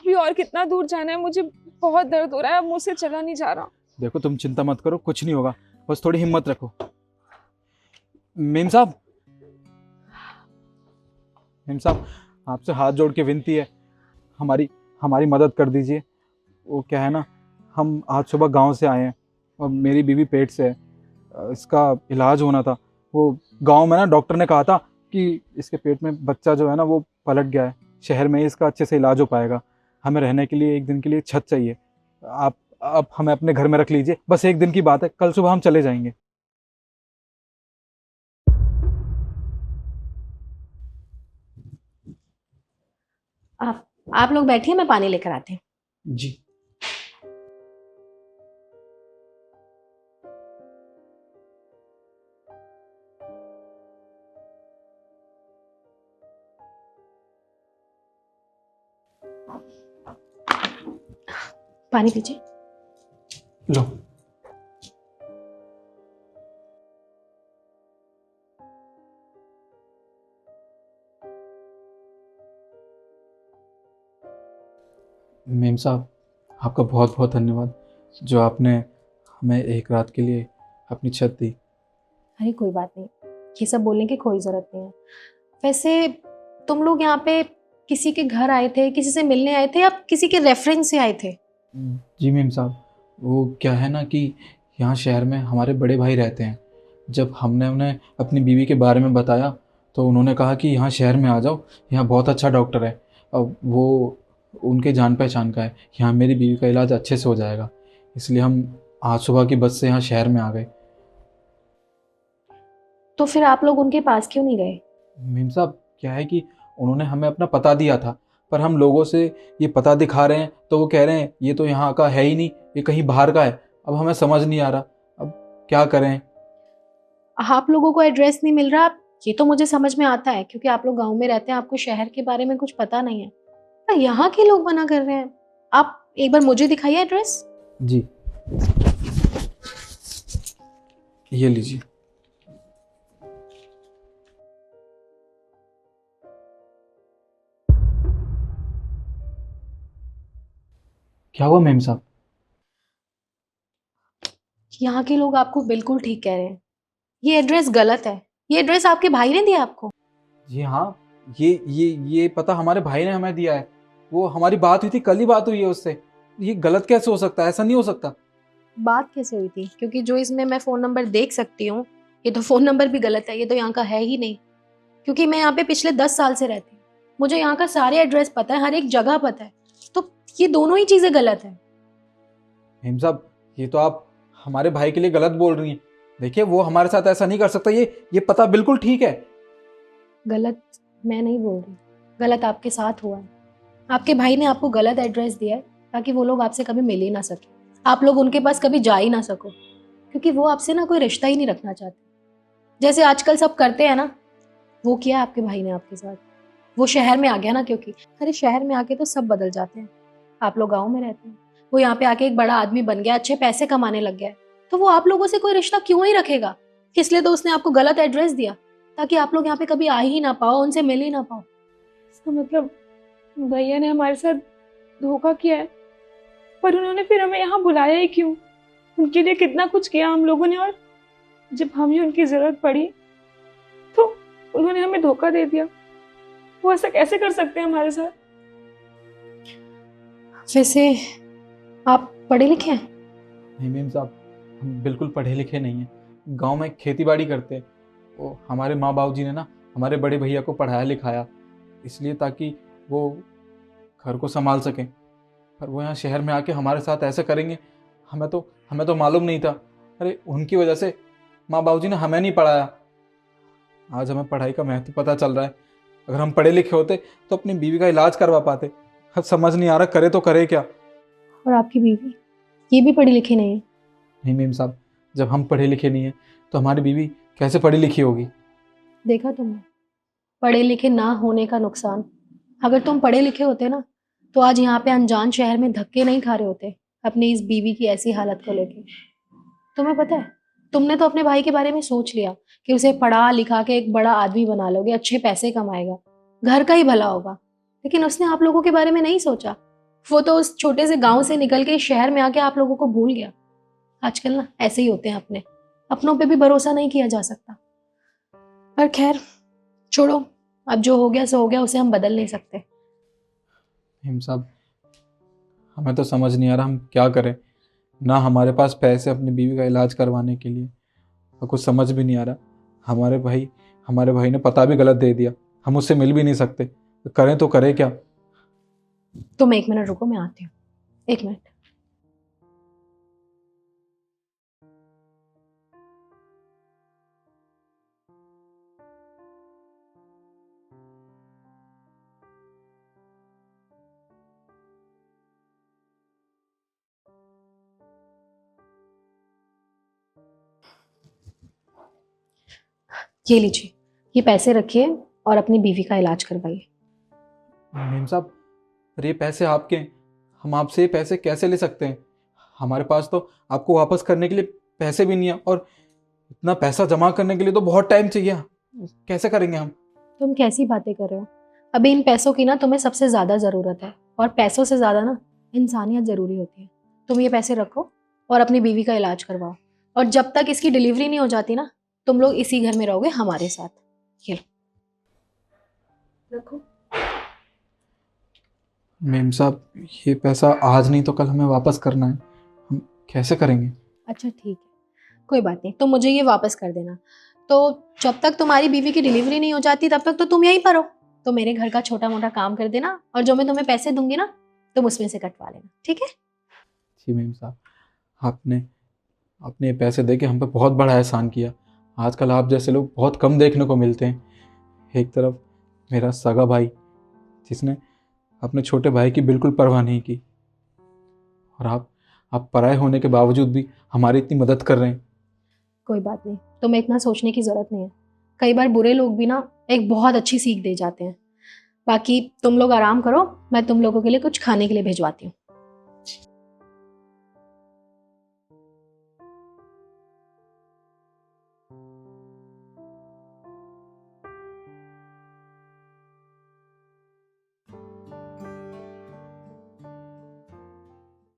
अभी और कितना दूर जाना है, मुझे बहुत दर्द हो रहा है, अब मुझसे चला नहीं जा रहा। देखो तुम चिंता मत करो, कुछ नहीं होगा, बस थोड़ी हिम्मत रखो। मेम साहब, मेम साहब, आपसे हाथ जोड़ के विनती है, हमारी हमारी मदद कर दीजिए। वो क्या है ना, हम आज सुबह गांव से आए हैं और मेरी बीवी पेट से है, इसका इलाज होना था। वो गांव में ना डॉक्टर ने कहा था कि इसके पेट में बच्चा जो है ना वो पलट गया है, शहर में ही इसका अच्छे से इलाज हो पाएगा। हमें रहने के लिए एक दिन के लिए छत चाहिए। आप हमें अपने घर में रख लीजिए, बस एक दिन की बात है, कल सुबह हम चले जाएंगे। आप लोग बैठिए, मैं पानी लेकर आती हूँ। जी। पानी पीजिए। लो। मेम साहब, आपका बहुत बहुत धन्यवाद, जो आपने हमें एक रात के लिए अपनी छत दी। अरे कोई बात नहीं, ये सब बोलने की कोई ज़रूरत नहीं है। वैसे तुम लोग यहाँ पे किसी के घर आए थे, किसी से मिलने आए थे, या किसी के रेफरेंस से आए थे? जी मेम साहब, वो क्या है ना कि यहाँ शहर में हमारे बड़े भाई रहते हैं। जब हमने उन्हें अपनी बीवी के बारे में बताया तो उन्होंने कहा कि यहाँ शहर में आ जाओ, यहाँ बहुत अच्छा डॉक्टर है। अब वो उनके जान पहचान का है, यहाँ मेरी बीवी का इलाज अच्छे से हो जाएगा। इसलिए हम आज सुबह की बस से यहाँ शहर में आ गए। तो फिर आप लोग उनके पास क्यों नहीं गए? मेम साहब, क्या है कि उन्होंने हमें अपना पता दिया था, पर हम लोगों से ये पता दिखा रहे हैं तो वो कह रहे हैं ये तो यहाँ का है ही नहीं, ये कहीं बाहर का है। अब हमें समझ नहीं आ रहा, अब क्या करें। आप लोगों को एड्रेस नहीं मिल रहा, ये तो मुझे समझ में आता है, क्योंकि आप लोग गांव में रहते हैं, आपको शहर के बारे में कुछ पता नहीं है। पर यहाँ के लोग मना कर रहे हैं। आप एक बार मुझे दिखाइए एड्रेस। जी, ये लीजिए। क्या हुआ मेम साहब? यहाँ के लोग आपको बिल्कुल ठीक कह रहे हैं, ये एड्रेस गलत है। ये एड्रेस आपके भाई ने दिया आपको? जी हाँ, ये पता हमारे भाई ने हमें दिया है। वो हमारी बात हुई थी, कल ही बात हुई है उससे। ये गलत कैसे हो सकता है? ऐसा नहीं हो सकता। बात कैसे हुई थी? क्योंकि जो इसमें मैं फोन नंबर देख सकती हूँ, ये तो फोन नंबर भी गलत है, ये तो यहाँ का है ही नहीं। क्योंकि मैं यहाँ पे पिछले 10 साल से रहती हूँ, मुझे यहाँ का सारे एड्रेस पता है, हर एक जगह पता है। तो ये दोनों ही चीजें गलत है। मेम साहब, ये तो आप हमारे भाई के लिए गलत बोल रही हैं। देखिए, वो हमारे साथ ऐसा नहीं कर सकता। ये पता बिल्कुल ठीक है। गलत मैं नहीं बोल रही, गलत आपके साथ हुआ है। आपके भाई ने आपको गलत एड्रेस दिया है ताकि वो लोग आपसे कभी मिल ही ना सके, आप लोग उनके पास कभी जा ही ना सको, क्योंकि वो आपसे ना कोई रिश्ता ही नहीं रखना चाहते। जैसे आजकल सब करते हैं ना, वो किया आपके भाई ने आपके साथ। वो शहर में आ गया ना, क्योंकि अरे शहर में आके तो सब बदल जाते हैं। आप लोग गाँव में रहते हैं, वो यहाँ पे आके एक बड़ा आदमी बन गया, अच्छे पैसे कमाने लग गया है, तो वो आप लोगों से कोई रिश्ता क्यों ही रखेगा? इसलिए तो उसने आपको गलत एड्रेस दिया, ताकि आप लोग यहाँ पे कभी आ ही ना पाओ, उनसे मिल ही ना पाओ। इसका मतलब भैया ने हमारे साथ धोखा किया है, पर उन्होंने फिर हमें यहाँ बुलाया ही क्यों? उनके लिए कितना कुछ किया हम लोगों ने, और जब हमें उनकी जरूरत पड़ी तो उन्होंने हमें धोखा दे दिया। वो ऐसा कैसे कर सकते हैं हमारे साथ? वैसे आप पढ़े लिखे हैं? नहीं मेम साहब, हम बिल्कुल पढ़े लिखे नहीं हैं। गांव में खेती बाड़ी करते हैं। वो हमारे माँ बाबू जी ने ना हमारे बड़े भैया को पढ़ाया लिखाया, इसलिए ताकि वो घर को संभाल सकें। पर वो यहाँ शहर में आके हमारे साथ ऐसे करेंगे, हमें तो मालूम नहीं था। अरे उनकी वजह से माँ बाबू जी ने हमें नहीं पढ़ाया। आज हमें पढ़ाई का महत्व पता चल रहा है। अगर हम पढ़े लिखे होते तो अपनी बीवी का इलाज करवा पाते। अब समझ नहीं आ रहा करे तो करे क्या। और आपकी बीवी, ये भी पढ़ी लिखी नहीं है? नहीं मेम साहब, जब हम पढ़े लिखे नहीं हैं तो हमारी बीवी कैसे पढ़ी लिखी होगी? देखा तुमने, पढ़े लिखे ना होने का नुकसान। अगर तुम पढ़े लिखे होते ना, तो आज यहाँ पे अनजान शहर में धक्के नहीं खा रहे होते अपनी इस बीवी की ऐसी हालत को लेके। तुम्हें पता है, तुमने तो अपने भाई के बारे में सोच लिया कि उसे पढ़ा लिखा के एक बड़ा आदमी बना लोगे, अच्छे पैसे कमाएगा, घर का ही भला होगा। लेकिन उसने आप लोगों के बारे में नहीं सोचा। वो तो उस छोटे से गांव से निकल के शहर में आके आप लोगों को भूल गया। आजकल ना ऐसे ही होते हैं, अपनों पे भी भरोसा नहीं किया जा सकता। पर खैर छोड़ो, अब जो हो गया सो हो गया, उसे हम बदल नहीं सकते। हिम साहब, हमें तो समझ नहीं आ रहा हम क्या करें। ना हमारे पास पैसे अपनी बीवी का इलाज करवाने के लिए, और कुछ समझ भी नहीं आ रहा। हमारे भाई ने पता भी गलत दे दिया, हम उससे मिल भी नहीं सकते, तो करें तो करें क्या। तुम 1 मिनट रुको, मैं आती हूँ। 1 मिनट। ये लीजिए, ये पैसे रखिए और अपनी बीवी का इलाज करवाइए। मीम साहब, पर ये पैसे आपके हैं, हम आपसे ये पैसे कैसे ले सकते हैं? हमारे पास तो आपको वापस करने के लिए पैसे भी नहीं है, और इतना पैसा जमा करने के लिए तो बहुत टाइम चाहिए। कैसे करेंगे हम? तुम कैसी बातें कर रहे हो? अभी इन पैसों की ना तुम्हें सबसे ज्यादा जरूरत है, और पैसों से ज्यादा ना इंसानियत जरूरी होती है। तुम ये पैसे रखो और अपनी बीवी का इलाज करवाओ, और जब तक इसकी डिलीवरी नहीं हो जाती ना, तुम लोग इसी घर में रहोगे हमारे साथ। ये लो, रखो। मीम साहब, ये पैसा आज नहीं तो कल हमें वापस करना है, हम कैसे करेंगे? अच्छा ठीक है, कोई बात नहीं, तुम मुझे ये वापस कर देना। तो जब तक तुम्हारी बीवी की डिलीवरी नहीं हो जाती तब तक तो तुम यहीं पर हो, तो मेरे घर का छोटा मोटा काम कर देना, और जो मैं तुम्हें पैसे दूंगी ना, तुम उसमें से कटवा लेना, ठीक है? जी मीम साहब, आपने आपने ये पैसे दे के हम पे बहुत बड़ा एहसान किया। आजकल आप जैसे लोग बहुत कम देखने को मिलते हैं। एक तरफ मेरा सगा भाई, जिसने अपने छोटे भाई की बिल्कुल परवाह नहीं की, और आप पराये होने के बावजूद भी हमारी इतनी मदद कर रहे हैं। कोई बात नहीं, तुम्हें इतना सोचने की जरूरत नहीं है। कई बार बुरे लोग भी ना एक बहुत अच्छी सीख दे जाते हैं। बाकी तुम लोग आराम करो, मैं तुम लोगों के लिए कुछ खाने के लिए भिजवाती हूँ।